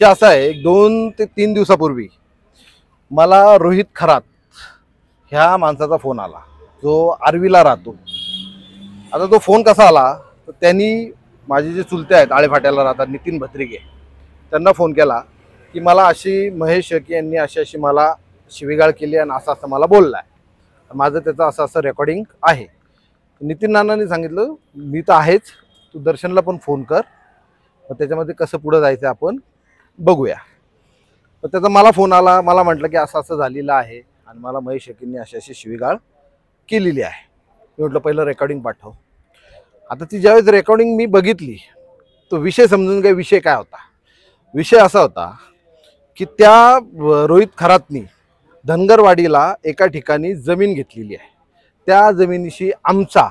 विषय असा आहे, एक 2 ते 3 दिवसापूर्वी मला रोहित खरात ह्या माणसाचा फोन आला, जो आर्वीला राहतो. आता तो फोन कसा आला, तर त्यांनी माझे जे चुलते आहेत आळेफाट्याला राहतात, नितीन भत्रिके, त्यांना फोन केला की मला अशी महेश शेळके यांनी अशी अशी मला शिवीगाळ केली आणि असं असं मला बोलला आहे, माझं त्याचं असं असं रेकॉर्डिंग आहे. नितीन नानांनी सांगितलं मी तर आहेच, तू दर्शनला पण फोन कर, मग त्याच्यामध्ये कसं पुढं जायचं आपण बघूया. तर त्याचा मला फोन आला, मला म्हटलं की असं असं झालेलं आहे आणि मला महेश शेळकेंनी अशी अशी शिवीगाळ केलेली आहे. मी म्हटलं पहिलं रेकॉर्डिंग पाठव. आता ती ज्यावेळेस रेकॉर्डिंग मी बघितली तो विषय समजून घ्या. विषय काय होता? विषय असा होता की त्या रोहित खरातनी धनगरवाडीला एका ठिकाणी जमीन घेतलेली आहे. त्या जमिनीशी आमचा,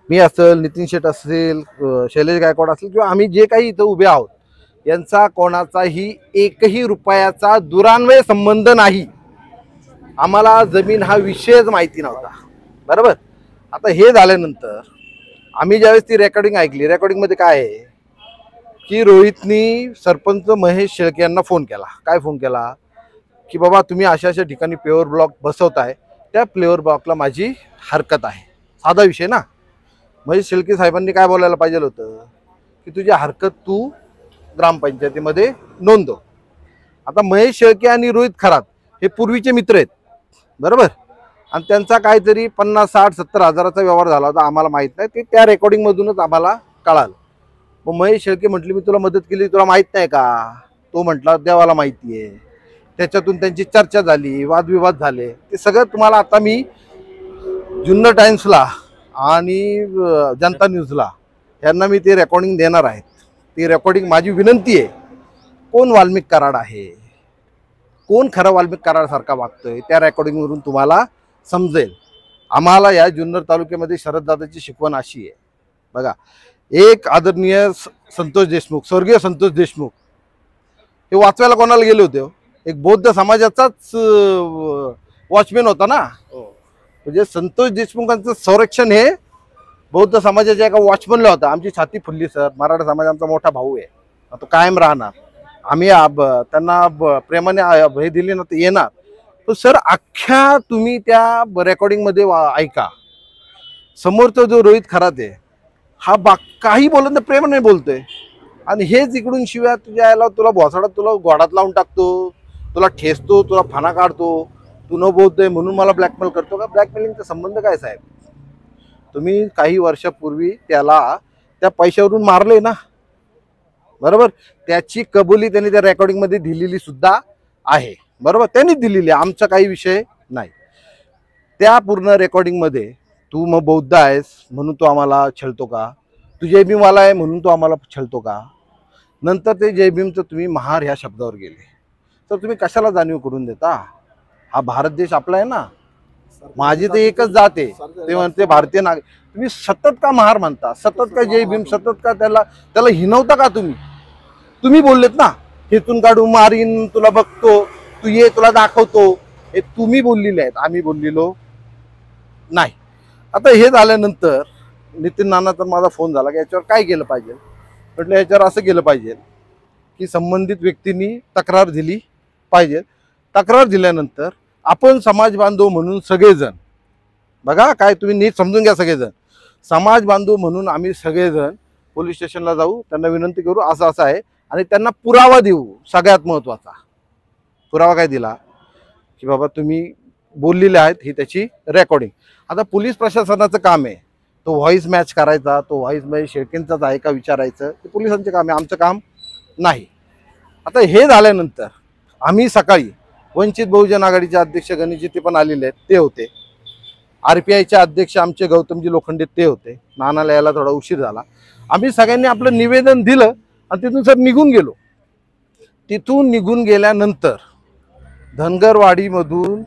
मी असेल, नितीन शेठ असेल, शैलेश गायकवाड असेल किंवा आम्ही जे काही इथं उभे आहोत, यांचा कोणाचाही एकही रुपयाचा दुरान्वय संबंध नाही. आम्हाला जमीन हा विषयच माहिती नव्हता. बरोबर. आता हे झाल्यानंतर आम्ही ज्यावेळेस ती रेकॉर्डिंग ऐकली, रेकॉर्डिंगमध्ये काय आहे की रोहितनी सरपंच महेश शेळके यांना फोन केला. काय फोन केला की बाबा तुम्ही अशा अशा ठिकाणी प्लेवर ब्लॉक बसवताय, त्या प्लेवर ब्लॉकला माझी हरकत आहे. साधा विषय ना. महेश शेळके साहेबांनी काय बोलायला पाहिजे होतं की तुझी हरकत तू ग्रामपंचायतीमध्ये नोंदव. आता महेश शेळके आणि रोहित खरात हे पूर्वीचे मित्र आहेत. बरोबर. आणि त्यांचा काहीतरी 50, 60, 70 हजाराचा व्यवहार झाला होता, आम्हाला माहीत नाही, ते त्या रेकॉर्डिंगमधूनच आम्हाला कळालं. मग महेश शेळके म्हटली मी तुला मदत केली, तुला माहीत नाही का? तो म्हटला देवाला माहिती आहे. त्याच्यातून त्यांची चर्चा झाली, वादविवाद झाले. ते सगळं तुम्हाला आता मी जुन्नर टाइम्सला आणि जनता न्यूजला यांना मी ते रेकॉर्डिंग देणार आहेत. ती रेकॉर्डिंग माझी विनंती आहे, कोण वाल्मिक कराड आहे, कोण खरं वाल्मिक कराडसारखा वागतोय, त्या रेकॉर्डिंगवरून तुम्हाला समजेल. आम्हाला या जुन्नर तालुक्यामध्ये शरददादाची शिकवण अशी आहे बघा. एक आदरणीय संतोष देशमुख, स्वर्गीय संतोष देशमुख हे वाचवायला कोणाला गेले होते? एक बौद्ध समाजाचाच वॉचमॅन होता ना. म्हणजे संतोष देशमुखांचं संरक्षण हे बौद्ध समाजाच्या एका वॉचमॅनला होता. आमची छाती फुलली सर. मराठा समाज आमचा मोठा भाऊ आहे, तो कायम राहणार. आम्ही त्यांना प्रेमाने हे दिली ना, तर येणार. तर सर अख्ख्या तुम्ही त्या रेकॉर्डिंगमध्ये ऐका. समोरचा जो रोहित खरात आहे हा काही बोलत नाही, प्रेमाने बोलतोय. आणि हेच इकडून शिव्या तुझ्या यायला, तुला भोसाडात, तुला गोडात लावून टाकतो, तुला ठेचतो, तुला फाना काढतो, तू न बोलतोय म्हणून मला ब्लॅकमेल करतो का? ब्लॅकमेलिंगचा संबंध काय साहेब? तुम्ही काही वर्षापूर्वी त्याला त्या पैशावरून मारले ना. बरोबर. त्याची कबुली त्यांनी त्या रेकॉर्डिंगमध्ये दिलेली सुद्धा आहे. बरोबर. त्यांनी दिलेली, आमचा काही विषय नाही. त्या पूर्ण रेकॉर्डिंगमध्ये तू मग बौद्ध आहेस म्हणून तू आम्हाला छळतो का? तू जय भीमवाला आहे म्हणून तू आम्हाला छळतो का? नंतर ते जय भीमचं तुम्ही महार ह्या शब्दावर गेले. तर तुम्ही कशाला जाणीव करून देता? हा भारत देश आपला आहे ना. माझी तर एकच जात आहे, ते म्हणते भारतीय नागरिक. तुम्ही सतत का महार म्हणता? सतत का जय भीम? सतत का त्याला हिनवता का तुम्ही? तुम्ही बोललेत ना, हेतून काढू, मारीन, तुला बघतो, तू ये, तुला दाखवतो, हे तुम्ही बोललेले आहेत, आम्ही बोललेलो नाही. आता हे झाल्यानंतर नितीन नानाचा माझा फोन झाला की याच्यावर काय केलं पाहिजे. म्हटलं याच्यावर असं केलं पाहिजे की संबंधित व्यक्तींनी तक्रार दिली पाहिजे. तक्रार दिल्यानंतर आपण समाज बांधव म्हणून सगळेजण बघा, काय तुम्ही नीट समजून घ्या, सगळेजण समाज बांधव म्हणून आम्ही सगळेजण पोलीस स्टेशनला जाऊ, त्यांना विनंती करू असं असं आहे आणि त्यांना पुरावा देऊ. सगळ्यात महत्त्वाचा पुरावा काय दिला की बाबा तुम्ही बोललेले आहेत, ही त्याची रेकॉर्डिंग. आता पोलीस प्रशासनाचं काम आहे तो व्हॉइस मॅच करायचा, तो व्हॉइस मॅच शेळकेंचाच आहे का विचारायचं, ते पोलिसांचे काम आहे, आमचं काम नाही. आता हे झाल्यानंतर आम्ही सकाळी वंचित बहुजन आघाडीचे अध्यक्ष गणेशजी ते पण आलेले आहेत, ते होते. RPIचे अध्यक्ष आमचे गौतमजी लोखंडे ते होते. नानाला यायला थोडा उशीर झाला. आम्ही सगळ्यांनी आपलं निवेदन दिलं आणि तिथून सर निघून गेलो. तिथून निघून गेल्यानंतर धनगरवाडीमधून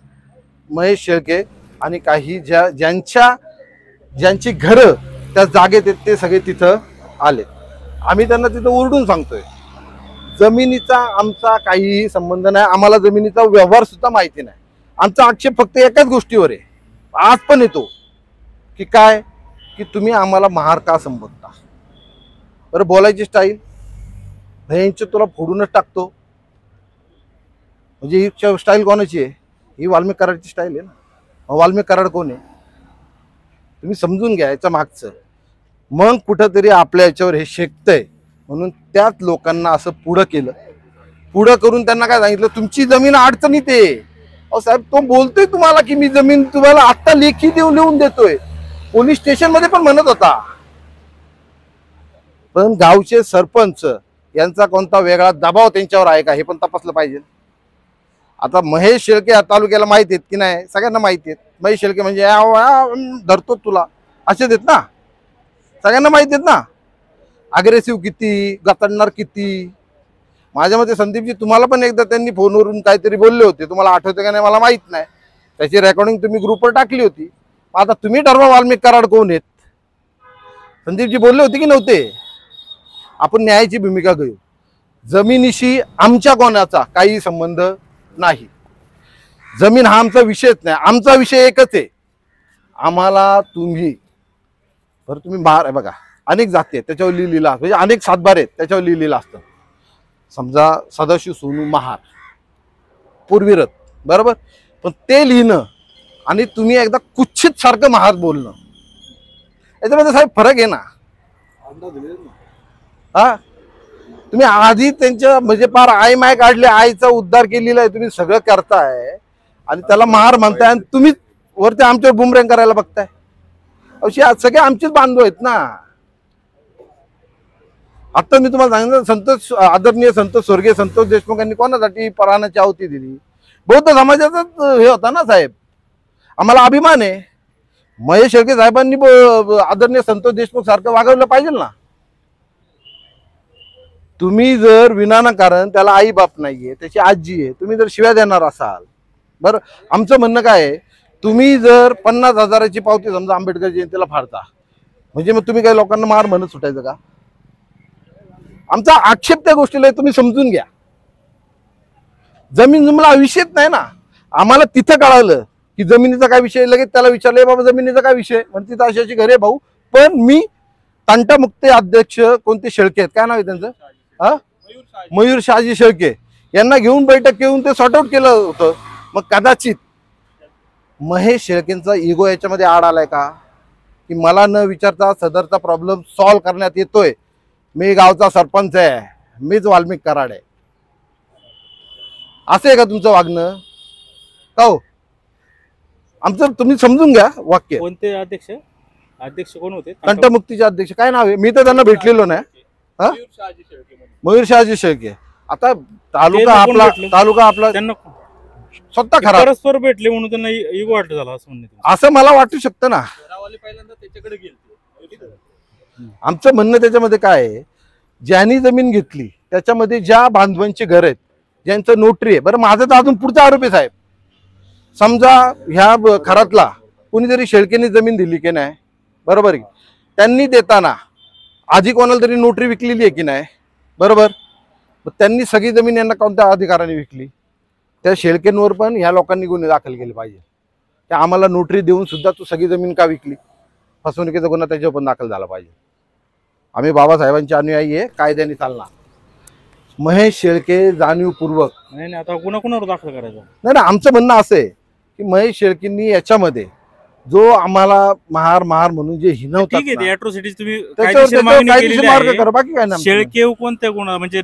महेश शेळके आणि काही ज्यांची घरं त्या जागेत आहेत ते सगळे तिथं आले. आम्ही त्यांना तिथं ओरडून सांगतोय जमिनीचा आमचा काहीही संबंध नाही, आम्हाला जमिनीचा व्यवहार सुद्धा माहिती नाही. आमचा आक्षेप फक्त एकाच गोष्टीवर आहे, आज पण येतो की काय की तुम्ही आम्हाला महार का संबोधता. बरं, बोलायची स्टाईल यांचे तुला फोडूनच टाकतो. म्हणजे ही स्टाईल कोणाची आहे? ही वाल्मिक कराडची स्टाईल आहे ना. मग वाल्मिक कराड कोण आहे? तुम्ही समजून घ्या याच्या मागचं. मग कुठंतरी आपल्या याच्यावर हे शेकतंय म्हणून त्याच लोकांना असं पुढं केलं. पुढं करून त्यांना काय सांगितलं, तुमची जमीन अडचणीत आहे. अहो साहेब, तो बोलतोय तुम्हाला की मी जमीन तुम्हाला आता लेखी लिहून देतोय. पोलीस स्टेशन मध्ये पण म्हणत होता. पण गावचे सरपंच यांचा कोणता वेगळा दबाव त्यांच्यावर आहे का हे पण तपासलं पाहिजे. आता महेश शेळके या तालुक्याला माहिती आहेत की नाही? सगळ्यांना माहिती आहेत. महेश शेळके म्हणजे धरतो तुला असेच आहेत ना, सगळ्यांना माहिती आहेत ना. अग्रेसिव्ह किती, गतडणार किती. माझ्या मते संदीपजी तुम्हाला पण एकदा त्यांनी फोनवरून काहीतरी बोलले होते, तुम्हाला आठवतं का नाही मला माहित नाही. त्याची रेकॉर्डिंग तुम्ही ग्रुपवर टाकली होती. आता तुम्ही ठरवा वाल्मिक कराड कोण आहेत. संदीपजी बोलले होते की नव्हते? आपण न्यायाची भूमिका घेऊ. जमिनीशी आमच्या कोणाचा काही संबंध नाही. जमीन हा आमचा विषयच नाही. आमचा विषय एकच आहे, आम्हाला तुम्ही बरं तुम्ही महार बघा अनेक जाती आहेत त्याच्यावर लिहिलेलं, म्हणजे अनेक सातबार आहेत त्याच्यावर लिहिलेलं असतं. समजा सदाशिव सोनू महार पूर्वीरत, बरोबर. पण ते लिहिणं आणि तुम्ही एकदा कुच्छित सारखं महार बोलणं याच्यामध्ये साहेब फरक आहे ना. हा, तुम्ही आधी त्यांच्या म्हणजे पार आई माय काढले, आईचा उद्धार केलेला आहे, तुम्ही सगळं करताय आणि त्याला महार म्हणताय आणि तुम्ही वरती आमच्यावर बुमरँग करायला बघताय. अशी सगळे आमचेच बांधव आहेत ना. आता मी तुम्हाला सांगितलं, संतोष आदरणीय स्वर्गीय संतोष देशमुख यांनी कोणासाठी प्राणाची आहुती दिली? बौद्ध समाजाचाच हे होता ना साहेब. आम्हाला अभिमान आहे. महेश शेळके साहेबांनी आदरणीय संतोष देशमुख सारखं वागवलं पाहिजे ना. तुम्ही जर विनाकारण त्याला आई बाप नाहीये, त्याची आजी आहे, तुम्ही जर शिव्या देणार असाल, बरं. आमचं म्हणणं काय आहे, तुम्ही जर 50,000ची पावती समजा आंबेडकर जयंतीला फाडता, म्हणजे मग तुम्ही काही लोकांना मार म्हणत सुटायचं का? आमचा आक्षेप त्या गोष्टीला तुम्ही समजून घ्या. जमीन जुमला विषयच नाही ना. आम्हाला तिथं कळालं की जमिनीचा काय विषय, लगेच त्याला विचारलं बाबा जमिनीचा काय विषय, म्हणजे तिथं अशी घरे भाऊ. पण मी तंटामुक्ती अध्यक्ष कोणते शेळके आहेत, काय नाव आहे त्यांचं, मयूर शहाजी शेळके यांना घेऊन बैठक घेऊन ते सॉर्ट आउट केलं होतं. मग कदाचित महेश शेळकेंचा इगो याच्यामध्ये आड आलाय का, की मला न विचारता सदरचा प्रॉब्लेम सॉल्व्ह करण्यात येतोय, मी गावचा सरपंच आहे, मीच वाल्मिक कराड आहे, असं आहे का तुमचं वागणं? का हो? आमचं तुम्ही समजून घ्या वाक्य. कोणते अध्यक्ष? अध्यक्ष कोण होते? तंटामुक्तीचे अध्यक्ष काय नाव आहे? मी तर त्यांना भेटलेलो नाही. मयूर शहाजी शेळके. आता तालुका आपला त्यांना स्वतः खरा परस्पर भेटले म्हणून त्यांना इगो वाटत झाला असं म्हणणं, असं मला वाटू शकतं ना. आमचं म्हणणं त्याच्यामध्ये काय आहे, ज्यांनी जमीन घेतली त्याच्यामध्ये ज्या बांधवांची घर आहेत, ज्यांचं नोटरी आहे, बरं माझं तर अजून पुढचा आरोप आहे साहेब. समजा ह्या खरातला कोणीतरी शेळकेने जमीन दिली की नाही, बरोबर आहे, त्यांनी देताना आधी कोणाला तरी नोटरी विकलेली आहे की नाही, बरोबर. त्यांनी सगळी जमीन यांना कोणत्या अधिकाराने विकली? त्या शेळकेंवर पण ह्या लोकांनी गुन्हे दाखल केले पाहिजे. त्या आम्हाला नोटरी देऊन सुद्धा तू सगळी जमीन का विकली, फसवणुकीचा गुन्हा त्याच्यावर पण दाखल झाला पाहिजे. आम्ही बाबासाहेबांचे अनुयायी आहे, कायद्याने चालणार. महेश शेळके जाणीवपूर्वक नाही आता कुणावर दाखल करायचं नाही. आमचं म्हणणं असं आहे की महेश शेळकेंनी याच्यामध्ये जो आम्हाला महार म्हणून जे हिनवतात, शेळके कोणत्या गुन्हा म्हणजे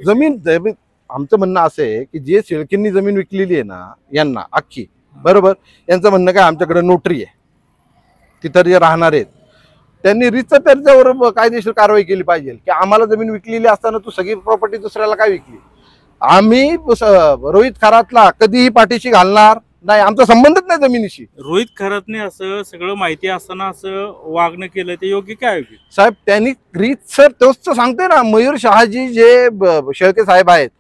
जमीन, आमचं म्हणणं असं आहे की जे शेळकेंनी जमीन विकलेली आहे ना यांना अख्खी, बरोबर, यांचं म्हणणं काय, आमच्याकडे नोटरी आहे, तिथं जे राहणार आहेत त्यांनी रीतसर त्यांच्यावर कायदेशीर कारवाई केली पाहिजे की आम्हाला जमीन विकलेली असताना तू सगळी प्रॉपर्टी दुसऱ्याला काय विकली. आम्ही रोहित खरातला कधीही पाठीशी घालणार नाही, आमचा संबंधच नाही जमिनीशी. रोहित खरातने असं सगळं माहिती असताना असं वागणं केलं ते योग्य काय साहेब? त्यांनी रीतसर तोच तर सांगते ना, मयूर शहाजी जे शेळके साहेब आहेत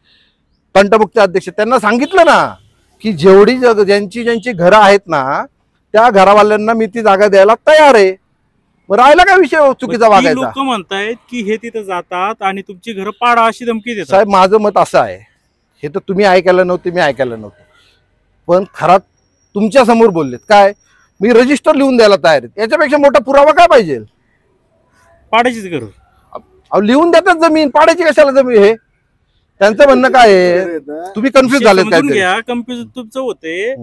तंटमुक्ती अध्यक्ष, त्यांना सांगितलं ना की जेवढी ज्यांची घरं आहेत ना त्या घरावाल्यांना मी ती जागा द्यायला तयार आहे. राहिला काय विषय चुकीचा वागायचा? लोक म्हणतायत की हे तिथं जातात आणि तुमची घरं पाडा अशी धमकी देतात. साहेब माझं मत असं आहे, हे तर तुम्ही ऐकायला नव्हते, मी ऐकायला नव्हतं, पण खरात तुमच्या समोर बोललेत काय, मी रजिस्टर लिहून द्यायला तयार आहे. याच्यापेक्षा मोठा पुरावा काय पाहिजे? पाडायचीच घर अहो लिहून देतात जमीन, पाडायची कशाला जमीन? हे त्यांचं म्हणणं काय आहे? तुम्ही कन्फ्युज झालेत समजून काय? घ्या, कन्फ्युज तुमचं होते.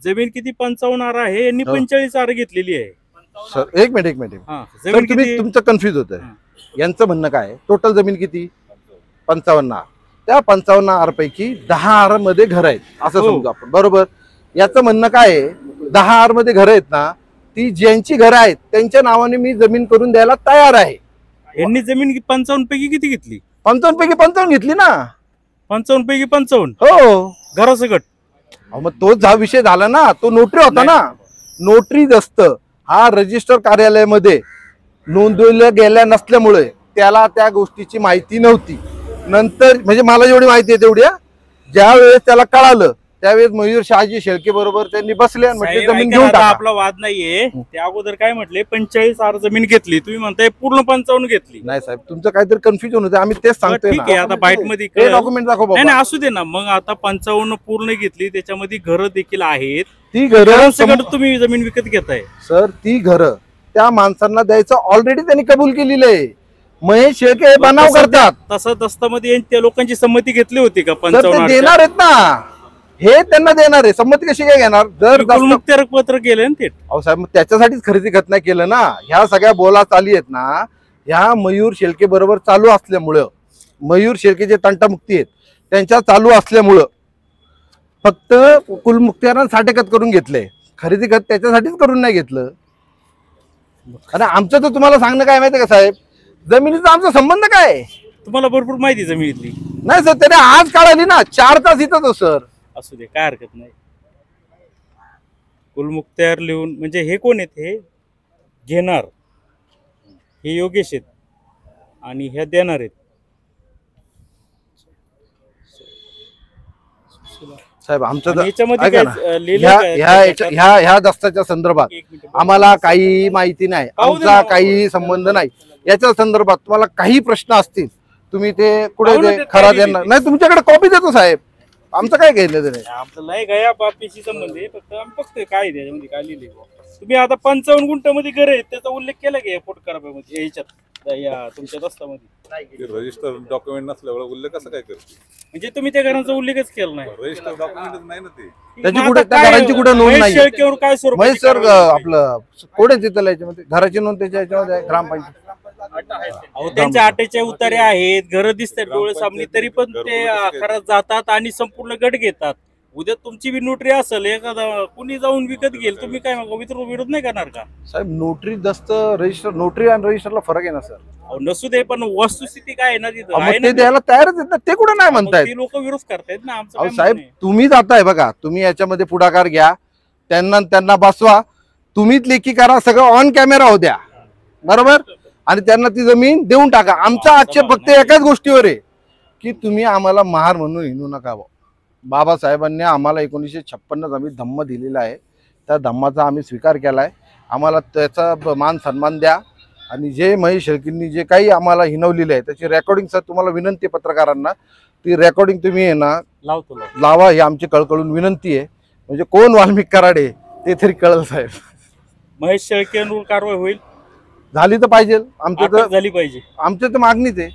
जमीन किती 55 आर आहे, यांनी हो. 45 आर घेतलेली आहे. सर एक मिनिट हा, सर, जमीन तुम्ही किती? तुमचं कन्फ्युज होत हा. यांचं म्हणणं काय? टोटल जमीन किती? 55 आर. त्या 55 आर पैकी 10 आर मध्ये घर आहेत असं हो. समजू आपण, बरोबर? याचं म्हणणं काय आहे? 10 आर मध्ये घर आहेत ना, ती ज्यांची घरं आहेत त्यांच्या नावाने मी जमीन करून द्यायला तयार आहे. यांनी जमीन 55 पैकी किती घेतली? 55 पैकी 55 घेतली ना. 55 पैकी 55 हो. घरासकट. अहो, मग तोच हा विषय झाला ना, तो नोटरी होता ना. नोटरी दस्त हा रजिस्टर कार्यालयामध्ये नोंदवल्या गेल्या नसल्यामुळे त्याला त्या गोष्टीची माहिती नव्हती. नंतर म्हणजे मला जेवढी माहिती आहे तेवढी, ज्या वेळेस त्याला कळालं त्यावेळेस मयूर शहाजी शेळके बरोबर त्यांनी बसले आणि म्हटले साहेब, जमीन ऐका घेऊन ना, आता टाका. आपला वाद नाहीये. त्या अगोदर काय म्हटले? 45 आर जमीन घेतली, तुम्ही म्हणताय पूर्ण 55 घेतली. नाही साहेब, तुमचं काहीतरी कन्फ्युजन होतं, आम्ही तेच सांगतोय ठीक आहे, ना. आता बाईट मध्ये हे कळलं. डॉक्युमेंट दाखव नाही बाबा. नाही, असू दे ना. मग आता 55 पूर्ण घेतली, त्याच्यामध्ये घरं देखील आहेत. ती घरं घरांसकट तुम्ही जमीन विकत घेताय. सर, ती घरं त्या माणसांना द्यायचं ऑलरेडी त्यांनी कबूल केलेलं आहे. महेश शेळके हे बनाव करतात. तसं दस्तामध्ये त्या लोकांची संमती घेतली होती का? सर, ते 55 देणार आहेत ना, हे त्यांना देणार आहे. संमती कशी काय घेणार? जर मुक्तार पत्र केलं ना ते. अहो साहेब, मग त्याच्यासाठीच खरेदी खत नाही केलं ना. ह्या सगळ्या बोला चाली आहेत ना, ह्या मयूर शेळके बरोबर चालू असल्यामुळं, मयूर शेळके जे तंटामुक्ती आहेत त्यांच्या चालू असल्यामुळं फक्त कुलमुक्त्यानं साठेखत करून घेतलंय. खरेदी खत त्याच्यासाठीच करून नाही घेतलं. आणि आमचं तर तुम्हाला सांगणं काय माहितीये का साहेब, जमिनीचा आमचा संबंध काय? तुम्हाला भरपूर माहिती जमिनीतली. नाही सर, त्याने आज कळाली ना, 4 तास इथंच हो सर. असू दे, काय हरकत नाही. कुलमुक्त्यार लिहून म्हणजे हे कोण आहेत? हे घेणार, हे योगेश आहेत आणि ह्या देणार आहेत. साहेब आमचं आणि याच्यामध्ये ऐका ना, काय लिहिलं काय? ह्या दस्ताच्या संदर्भात एक मिनिट. आम्हाला काही माहिती नाही, पाहू दे आमचा ना. काही संबंध नाही. याच्या संदर्भात तुम्हाला काही प्रश्न असतील तुम्ही ते कुठे पाहू ना, ते ते खरा काय देणार लिहिलंय. नाही, तुमच्याकडे कॉपी देतो साहेब. आमचं काय घेतलं त्याने? आपलं लय गया बापीशी संबंध आहे. फक्त आम्ही बघतोय काय आहे त्याच्यामध्ये, काय लिहिले. तुम्ही आता 55 गुंठामध्ये घर आहे, त्याचा उल्लेख केला की पोटकरामध्ये ह्याच्यात या तुमच्या दस्तामध्ये? रजिस्टर डॉक्युमेंट नसल्यावर उल्लेख कसं काय करते? म्हणजे तुम्ही त्या घरांचा उल्लेखच केला नाही. रजिस्टर डॉक्युमेंटच नाही ना ते. त्याची मग कुठे आता त्या काय घरांची कुठे नोंद महेश नाही? शेळकेवर काय स्वरूप? महेश सर आपलं कोण आहे तिथं याच्यामध्ये? घराची नोंद त्याच्या याच्यामध्ये आहे, ग्रामपंचायत. अहो, त्यांच्या आटेच्या उतारे आहेत, घरं दिसतात डोळे सामने, तरी पण ते खरंच जातात आणि संपूर्ण गट घेतात. उद्या तुमची बी नोटरी असेल, एखादा कुणी जाऊन विकत घेईल, तुम्ही काय मग विरोध नाही करणार का? साहेब, नोटरी दस्त रजिस्टर, नोटरी आणि रजिस्टरला फरक आहे ना सर. अहो, नसू दे, पण वस्तुस्थिती काय आहे ना तिथं, मग आहे ते ना. द्यायला तयारच आहेत ना, ते कुठं नाही म्हणतायत? ती लोक विरोध करतायत ना. आमचं अहो काय साहेब, म्हणणं आहे? तुम्ही जाताय बघा, तुम्ही याच्यामध्ये पुढाकार घ्या, त्यांना बसवा, तुम्हीच लेखी करा, सगळं ऑन कॅमेरा होत्या, बरोबर? आणि त्यांना ती जमीन देऊन टाका. आमचा आक्षेप फक्त एकाच गोष्टीवर आहे की तुम्ही आम्हाला महार म्हणून हिंदू नका. बाबासाहेबांनी आम्हाला 1956 आम्ही धम्म दिलेला आहे, त्या धम्माचा आम्ही स्वीकार केला आहे. आम्हाला त्याचा मान सन्मान द्या. आणि जे महेश शेळकेंनी जे काही आम्हाला हिनवलेलं आहे त्याची रेकॉर्डिंग सर तुम्हाला विनंती आहे पत्रकारांना, ती रेकॉर्डिंग तुम्ही आहे ना लावतो. लावा, ही आमची कळकळून विनंती आहे. म्हणजे कोण वाल्मिक कराडे ते तरी कळलं साहेब. महेश शेळकेंवर कारवाई होईल, झाली तर पाहिजे, आमचं अटक झाली पाहिजे. तर मागणीच आहे.